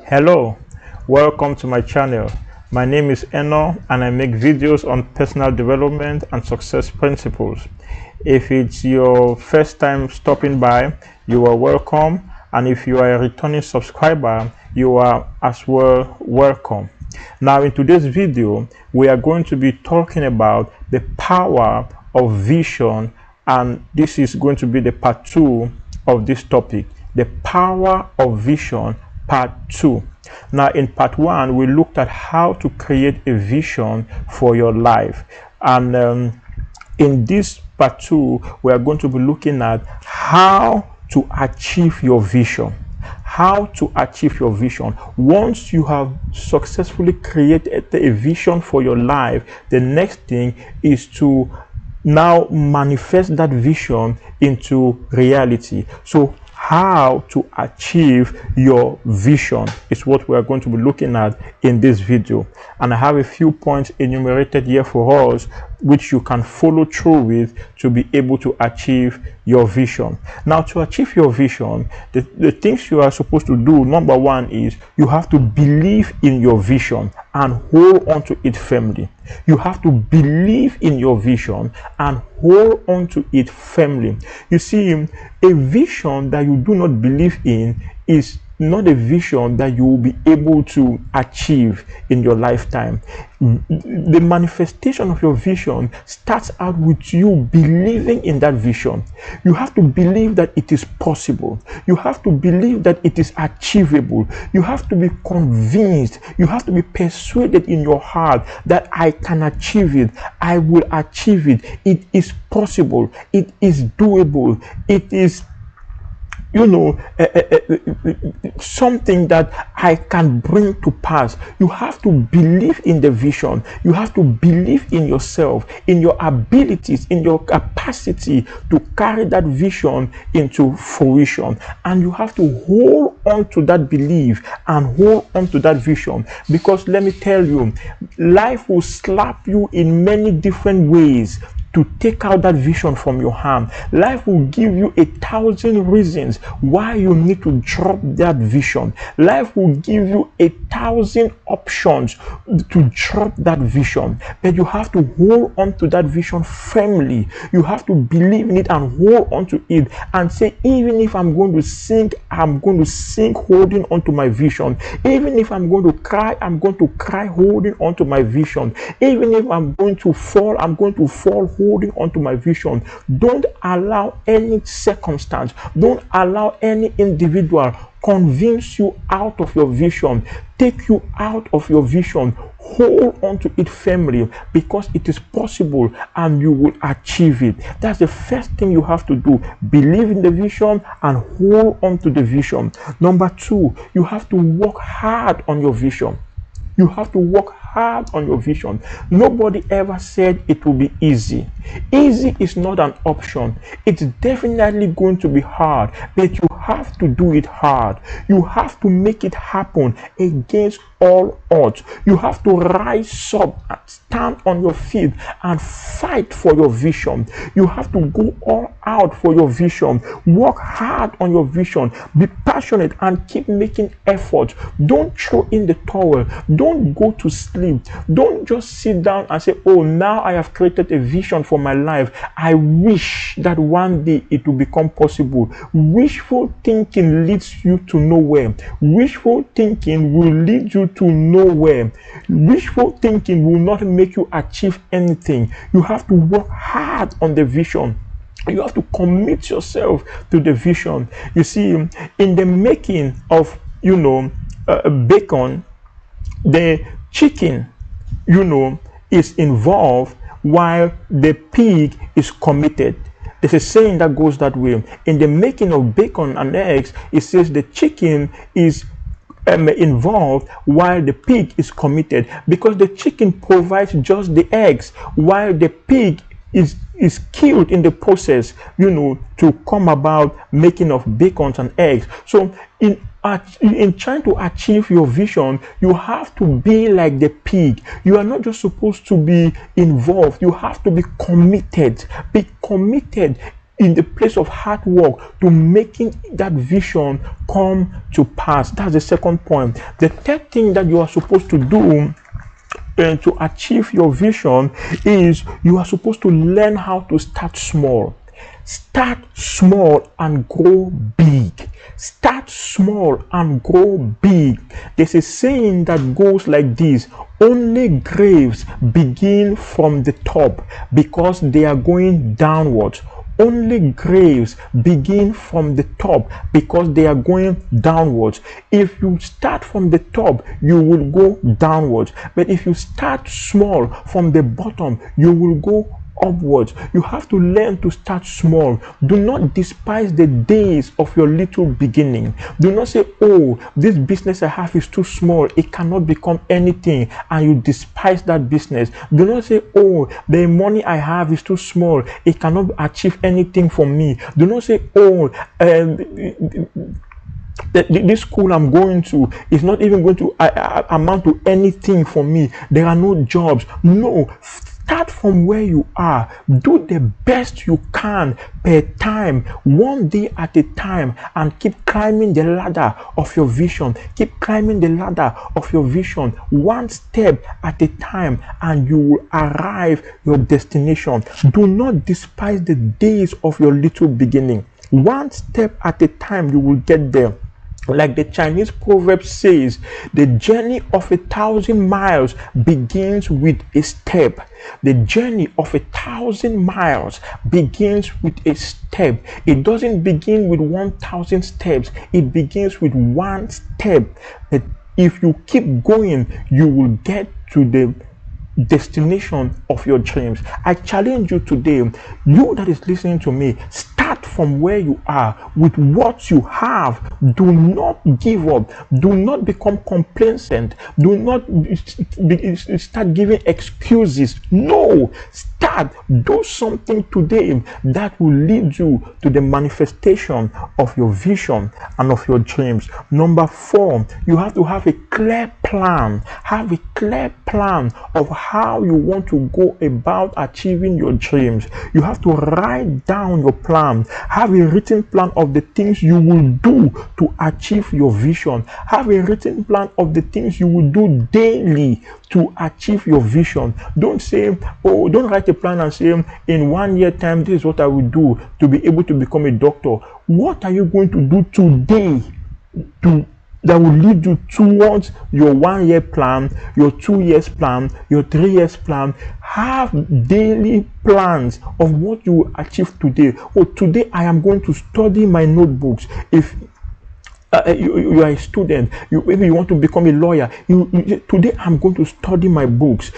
Hello, welcome to my channel. My name is Eno and I make videos on personal development and success principles. If it's your first time stopping by, you are welcome, and if you are a returning subscriber, you are as well welcome. Now in today's video, we are going to be talking about the power of vision, and this is going to be the part 2 of this topic, the power of vision part 2. Now in part 1 we looked at how to create a vision for your life, and in this part 2 we are going to be looking at how to achieve your vision. How to achieve your vision. Once you have successfully created a vision for your life, the next thing is to now manifest that vision into reality. So how to achieve your vision is what we are going to be looking at in this video, and I have a few points enumerated here for us which you can follow through with to be able to achieve your vision. Now, to achieve your vision, the things you are supposed to do, number one, is you have to believe in your vision and hold on to it firmly. You have to believe in your vision and hold on to it firmly. You see, a vision that you do not believe in is not a vision that you will be able to achieve in your lifetime. The manifestation of your vision starts out with you believing in that vision. You have to believe that it is possible. You have to believe that it is achievable. You have to be convinced. You have to be persuaded in your heart that I can achieve it. I will achieve it. It is possible. It is doable. It is something that I can bring to pass. You have to believe in the vision. You have to believe in yourself, in your abilities, in your capacity to carry that vision into fruition. And you have to hold on to that belief and hold on to that vision, because let me tell you, life will slap you in many different ways to take out that vision from your hand. Life will give you 1,000 reasons why you need to drop that vision. Life will give you 1,000 options to drop that vision, but you have to hold on to that vision firmly. You have to believe in it and hold on to it and say, even if I'm going to sink, I'm going to sink holding on to my vision. Even if I'm going to cry, I'm going to cry holding on to my vision. Even if I'm going to fall, I'm going to fall holding onto my vision. Don't allow any circumstance, don't allow any individual convince you out of your vision, take you out of your vision. Hold on to it firmly, because it is possible and you will achieve it. That's the first thing you have to do. Believe in the vision and hold on to the vision. Number two, you have to work hard on your vision. You have to work hard on your vision. Nobody ever said it will be easy. Easy is not an option. It's definitely going to be hard, but you have to do it hard. You have to make it happen against all odds. You have to rise up, stand on your feet and fight for your vision. You have to go all out for your vision. Work hard on your vision. Be passionate and keep making effort. Don't throw in the towel. Don't go to sleep. Don't just sit down and say, oh, now I have created a vision for my life. I wish that one day it will become possible. Wishful thinking leads you to nowhere. Wishful thinking will lead you to nowhere. Wishful thinking will not make you achieve anything. You have to work hard on the vision. You have to commit yourself to the vision. You see, in the making of bacon, the chicken is involved while the pig is committed. There's a saying that goes that way. In the making of bacon and eggs, it says the chicken is involved while the pig is committed, because the chicken provides just the eggs while the pig is killed in the process, to come about making of bacons and eggs. So in trying to achieve your vision, you have to be like the pig. You are not just supposed to be involved, you have to be committed. Be committed in the place of hard work to making that vision come to pass. That's the second point. The third thing that you are supposed to do to achieve your vision is you are supposed to learn how to start small. Start small and grow big. Start small and grow big. There's a saying that goes like this: only graves begin from the top because they are going downwards. Only graves begin from the top because they are going downwards. If you start from the top, you will go downwards. But if you start small from the bottom, you will go upwards. You have to learn to start small. Do not despise the days of your little beginning. Do not say, oh, this business I have is too small, it cannot become anything, and you despise that business. Do not say, oh, the money I have is too small, it cannot achieve anything for me. Do not say, oh, this school I'm going to is not even going to amount to anything for me. There are no jobs. No. Start from where you are. Do the best you can per time, one day at a time, and keep climbing the ladder of your vision. Keep climbing the ladder of your vision, one step at a time, and you will arrive your destination. Do not despise the days of your little beginning. One step at a time, you will get there. Like the Chinese proverb says, the journey of 1,000 miles begins with a step. The journey of 1,000 miles begins with a step. It doesn't begin with 1,000 steps. It begins with one step. But if you keep going, you will get to the destination of your dreams. I challenge you today, you that is listening to me, start from where you are with what you have. Do not give up. Do not become complacent. Do not start giving excuses. No, start. Do something today that will lead you to the manifestation of your vision and of your dreams. Number 4, you have to have a clear plan. Have a clear plan of how you want to go about achieving your dreams. You have to write down your plan. Have a written plan of the things you will do to achieve your vision. Have a written plan of the things you will do daily to achieve your vision. Don't say, oh, don't write a plan and say, in 1 year time, this is what I will do to be able to become a doctor. What are you going to do today that will lead you towards your 1 year plan, your 2 years plan, your 3 years plan? Have daily plans of what you will achieve today. Oh, today I am going to study my notebooks. If you are a student, maybe you want to become a lawyer, today I'm going to study my books.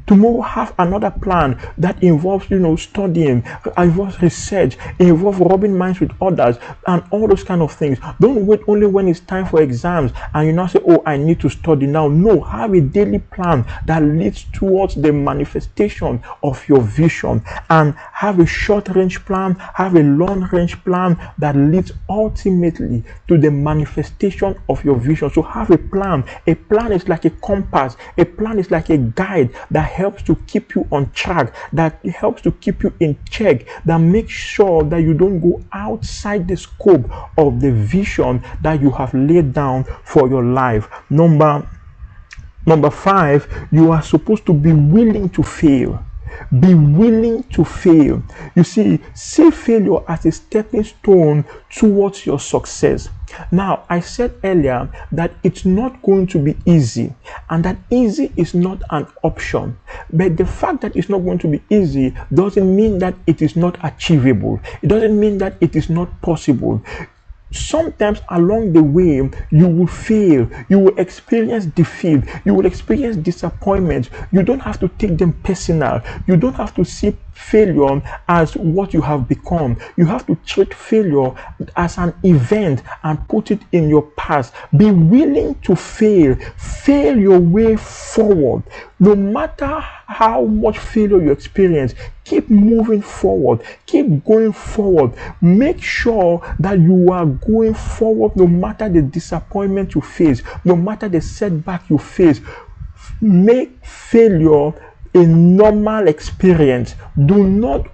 Tomorrow have another plan that involves studying, involves research, involves rubbing minds with others, and all those kind of things. Don't wait only when it's time for exams and you now say, oh, I need to study now. No, have a daily plan that leads towards the manifestation of your vision, and have a short range plan, have a long range plan that leads ultimately to the manifestation of your vision. So have a plan. A plan is like a compass. A plan is like a guide that helps to keep you on track, that helps to keep you in check, that makes sure that you don't go outside the scope of the vision that you have laid down for your life. Number 5, you are supposed to be willing to fail. Be willing to fail. You see failure as a stepping stone towards your success. Now, I said earlier that it's not going to be easy, and that easy is not an option. But the fact that it's not going to be easy doesn't mean that it is not achievable. It doesn't mean that it is not possible. Sometimes along the way you will fail, you will experience defeat, you will experience disappointment. You don't have to take them personal. You don't have to see failure as what you have become. You have to treat failure as an event and put it in your past. Be willing to fail your way forward. No matter how much failure you experience, keep moving forward, keep going forward. Make sure that you are going forward no matter the disappointment you face, no matter the setback you face. Make failure a normal experience. Do not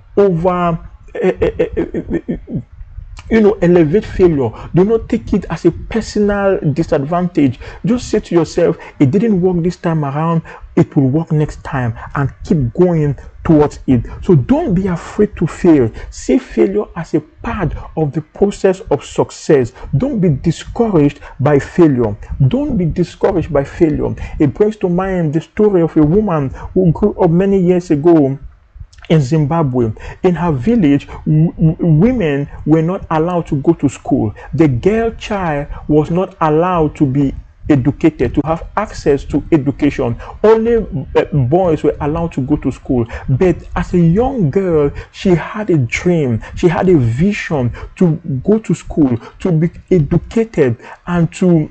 elevate failure. Do not take it as a personal disadvantage. Just say to yourself, it didn't work this time around, it will work next time, and keep going towards it. So don't be afraid to fail. See failure as a part of the process of success. Don't be discouraged by failure. Don't be discouraged by failure. It brings to mind the story of a woman who grew up many years ago in Zimbabwe. In her village, women were not allowed to go to school. The girl child was not allowed to be educated, to have access to education. Only boys were allowed to go to school. But as a young girl, she had a dream, she had a vision to go to school, to be educated, and to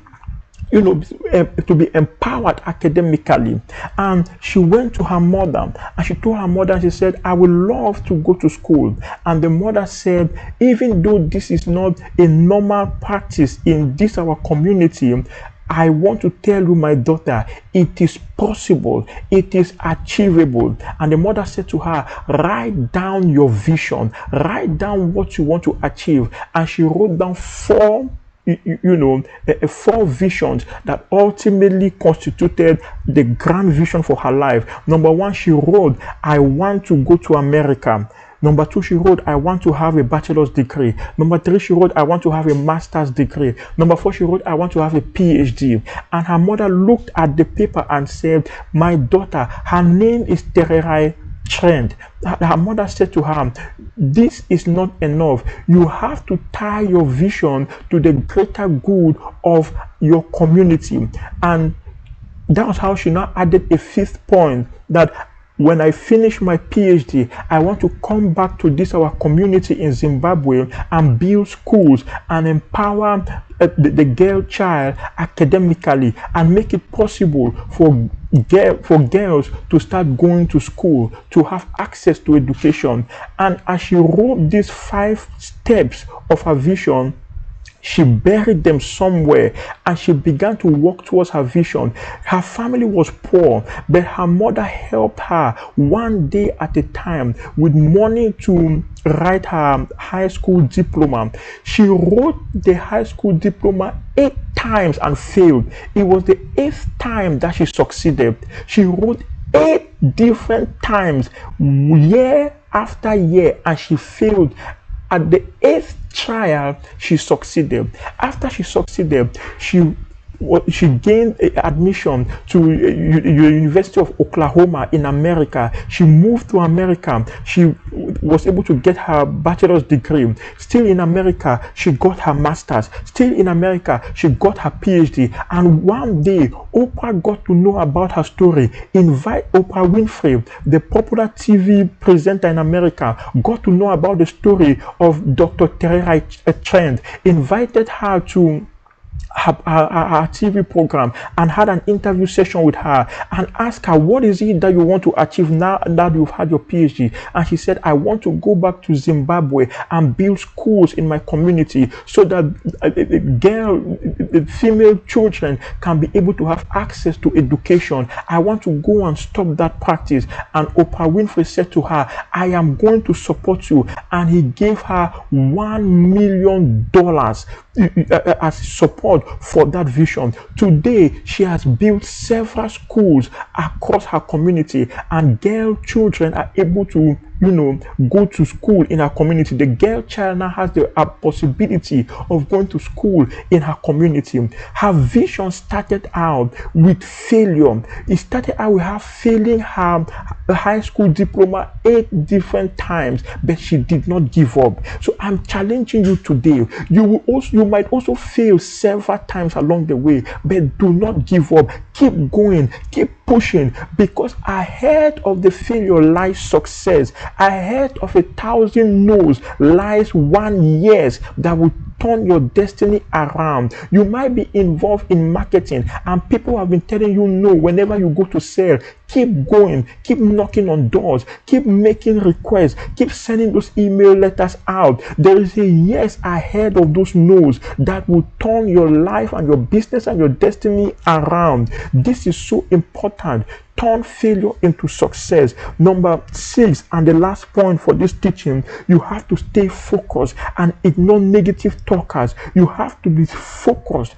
to be empowered academically. And she went to her mother and she told her mother, she said, I would love to go to school. And the mother said, even though this is not a normal practice in this our community, I want to tell you, my daughter, it is possible, it is achievable. And the mother said to her, write down your vision, write down what you want to achieve. And she wrote down four visions that ultimately constituted the grand vision for her life. Number one, she wrote, I want to go to America. Number two, she wrote, I want to have a bachelor's degree. Number three, she wrote, I want to have a master's degree. Number four, she wrote, I want to have a PhD. And her mother looked at the paper and said, my daughter, her name is Tererai Trend. Her mother said to her, this is not enough. You have to tie your vision to the greater good of your community. And that was how she now added a fifth point, that when I finish my PhD, I want to come back to this our community in Zimbabwe and build schools and empower the girl child academically and make it possible for girls to start going to school, to have access to education. And as she wrote these 5 steps of her vision, she buried them somewhere and she began to work towards her vision. Her family was poor, but her mother helped her one day at a time with money to write her high school diploma. She wrote the high school diploma 8 times and failed. It was the 8th time that she succeeded. She wrote 8 different times, year after year, and she failed. At the 8th trial, she succeeded. After she succeeded, she gained admission to University of Oklahoma in America. She moved to America. She was able to get her bachelor's degree. Still in America, she got her master's. Still in America, she got her PhD. And one day, Oprah got to know about her story. Invite Oprah Winfrey, the popular TV presenter in America, got to know about the story of Dr. Tererai Trend. Invited her to her TV program and had an interview session with her and asked her, what is it that you want to achieve now that you've had your PhD? And she said, I want to go back to Zimbabwe and build schools in my community so that female children can be able to have access to education. I want to go and stop that practice. And Oprah Winfrey said to her, I am going to support you. And he gave her $1 million as support for that vision. Today, she has built several schools across her community, and girl children are able to go to school in her community. The girl child now has the possibility of going to school in her community. Her vision started out with failure. It started out with her failing her high school diploma 8 different times, but she did not give up. So I'm challenging you today. You might also fail several times along the way, but do not give up. Keep going, keep pushing, because ahead of the failure lies success. Ahead of 1,000 no's lies 1 yes that will turn your destiny around. You might be involved in marketing and people have been telling you no whenever you go to sell. keep going, keep knocking on doors, keep making requests, keep sending those email letters out. There is a yes ahead of those no's that will turn your life and your business and your destiny around. This is so important. Turn failure into success. Number 6, and the last point for this teaching, you have to stay focused and ignore negative talkers. You have to be focused,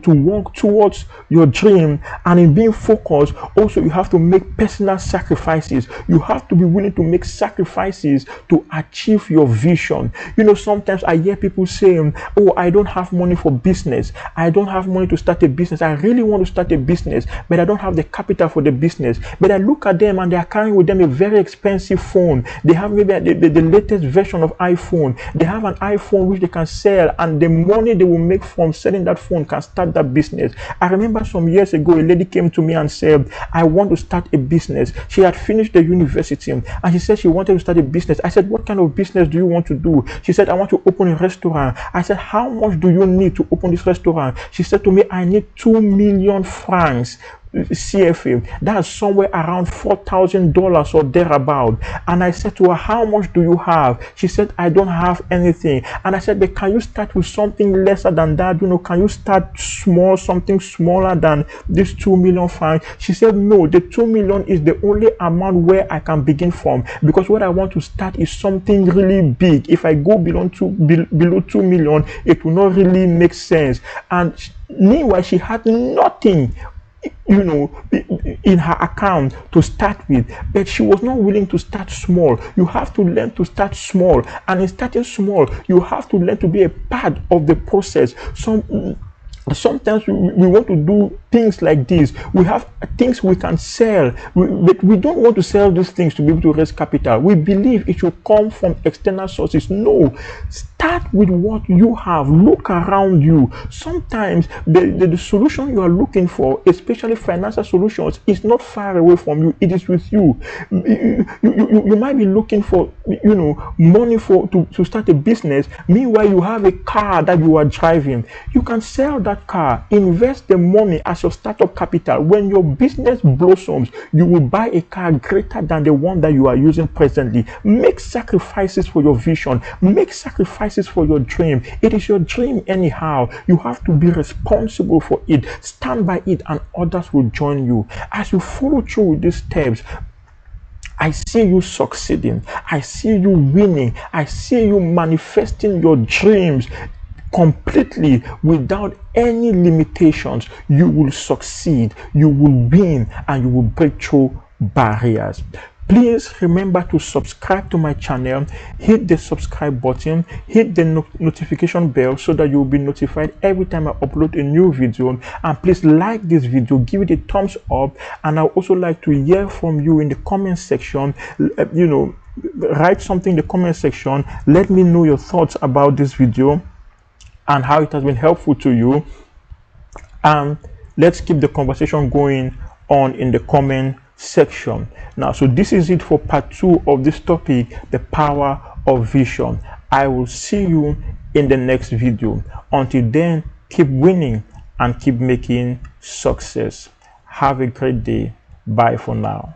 to work towards your dream. And in being focused, also you have to make personal sacrifices. You have to be willing to make sacrifices to achieve your vision. Sometimes I hear people saying, oh, I don't have money for business, I don't have money to start a business, I really want to start a business, but I don't have the capital for the business. But I look at them and they are carrying with them a very expensive phone. They have maybe the latest version of iPhone. They have an iPhone which they can sell, and the money they will make from selling that phone can start that business. I remember some years ago, a lady came to me and said, I want to start a business. She had finished the university and she said she wanted to start a business. I said, what kind of business do you want to do? She said, I want to open a restaurant. I said, how much do you need to open this restaurant? She said to me, I need 2 million francs. CFA, that's somewhere around $4,000 or thereabout. And I said to her, how much do you have? She said, I don't have anything. And I said, but can you start with something lesser than that? Can you start small, something smaller than this 2 million francs? She said, no, the 2 million is the only amount where I can begin from, because what I want to start is something really big. If I go below 2 million, it will not really make sense. And meanwhile, she had nothing in her account to start with, but she was not willing to start small. You have to learn to start small, and in starting small, you have to learn to be a part of the process. Sometimes we want to do things like this. We have things we can sell, but we don't want to sell these things to be able to raise capital. We believe it should come from external sources. No, start with what you have. Look around you. Sometimes the solution you are looking for, especially financial solutions, is not far away from you. It is with you. You might be looking for money to start a business. Meanwhile, you have a car that you are driving. You can sell that car, invest the money as your startup capital. When your business blossoms, you will buy a car greater than the one that you are using presently. Make sacrifices for your vision. Make sacrifices for your dream. It is your dream anyhow. You have to be responsible for it. Stand by it, and others will join you. As you follow through with these steps, I see you succeeding. I see you winning. I see you manifesting your dreams completely without any limitations. You will succeed, you will win, and you will break through barriers. Please remember to subscribe to my channel. Hit the subscribe button, hit the notification bell so that you will be notified every time I upload a new video. And please like this video, give it a thumbs up, and I also like to hear from you in the comment section. Write something in the comment section. Let me know your thoughts about this video and how it has been helpful to you, and let's keep the conversation going on in the comment section. Now, so this is it for part 2 of this topic, the power of vision. I will see you in the next video. Until then, keep winning and keep making success. Have a great day. Bye for now.